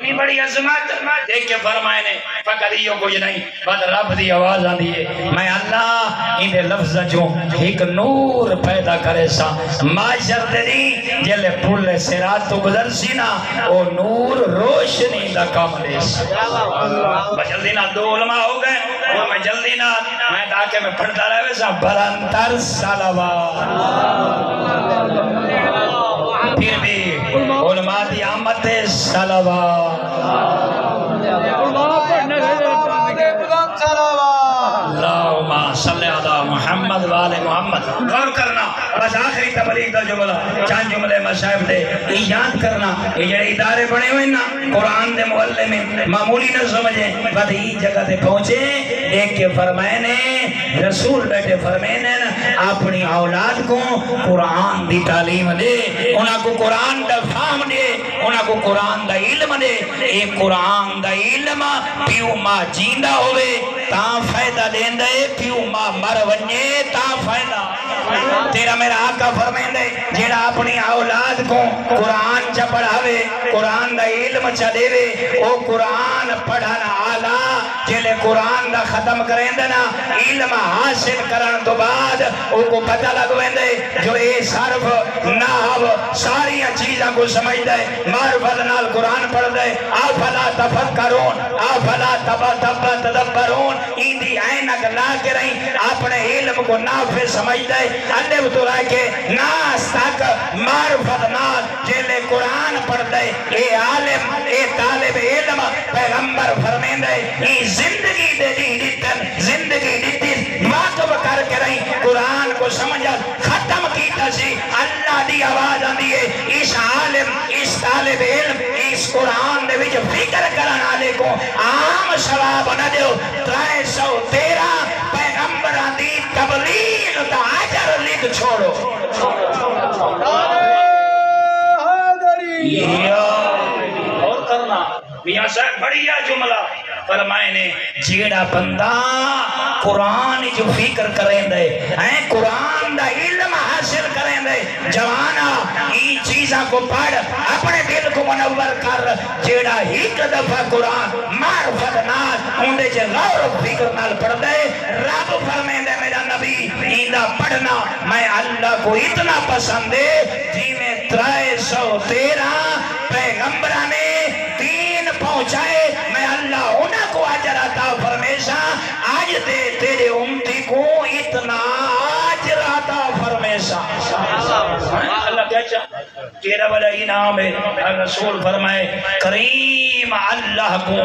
اتنی بڑی عظمت دیکھ کے فرمائے نے فقط یہ کچھ نہیں بس رب دی آواز آندی ہے میں اللہ ان لفظ جو ایک نور پیدا کرے سا معاشر دی جلے پھول سرات تو گزر سی نا وہ نور روشنی دا کام دے سا جلدی نہ دو علماء ہو گئے اور میں جلدی نہ میں تاکہ میں پڑھتا رہے سا برانتر صلوات پھر بھی علماء دی آمد صلوات اللہم صلی علی محمد وآل محمد غور کرنا بس آخری تبلیغ دا جملہ چند جملے مصاحب دے یاد کرنا یہ جڑے ادارے بنے ہوئے نا قرآن دے محلے میں معمولی نہ سمجھیں بس یہ جگہ دے پہنچے ایک کے فرمائے نے رسول بیٹھے فرمائے نے اپنی اولاد کو قرآن دی تعلیم دے انہاں کو قرآن دا فہم دے انہاں کو قرآن دا علم دے ایک قرآن دا علم پیو ماں جیندہ ہوئے تاں فائدہ دین دے پیو ماں مر ونجے تاں فائدہ تیرا میرا آقا فرمائیں دے جیڑا اپنی اولاد کو قرآن چا پڑھاوے قرآن دا علم چا دے وے او قرآن پڑھانا آلہ جیلے قرآن دا ختم کریں دے نا علم حاصل کرن تو بعد او کو پتہ لگویں دے جو اے صرف نحو ساری چیزاں کو سمجھ دے معرفت نال قرآن پڑھ دے افلا تفکرون افلا تدبرون ایندی عینک لا کے رہیں اپنے علم کو نافع سمجھ دے اللہ تو رہے کہ ناس تک معرفت نال جیلے قرآن پڑھ دے اے عالم اے طالب علم پیغمبر فرمین دے ای زندگی دے دیتن زندگی دیتن واقف کر کے رہیں قرآن کو سمجھا ختم کیتا سی اللہ دی آواز آندی ہے اس عالم اس طالب علم اس قرآن دے وچ فکر کرن والے کو عام ثواب نہ دیو 313 پیغمبراں دی تبلیغ دا اجر لکھ چھوڑو اور کرنا میاں صاحب بڑھیا جملہ فرمائے نے جیڑا بندہ قرآن جو فکر کریں دے قرآن دا علم حاصل کریں دے جوانا این چیزاں کو پڑھ اپنے دل کو منور کر جیڑا ایک دفعہ قرآن معرفت نال اندے جے غور و فکر نال پڑھ دے رب فرمائے دے میرا نبی ایندہ پڑھنا میں اللہ کو اتنا پسند ہے جی میں 313 پیغمبرانے دین پہنچائے میں اللہ انہاں کو اجر عطا فرمیشا آج دے تیرے امتی کو اتنا اجر عطا فرمیشا اللہ کیا چاہتا تیرا بڑا انعام ہے رسول فرمائے کریم اللہ کو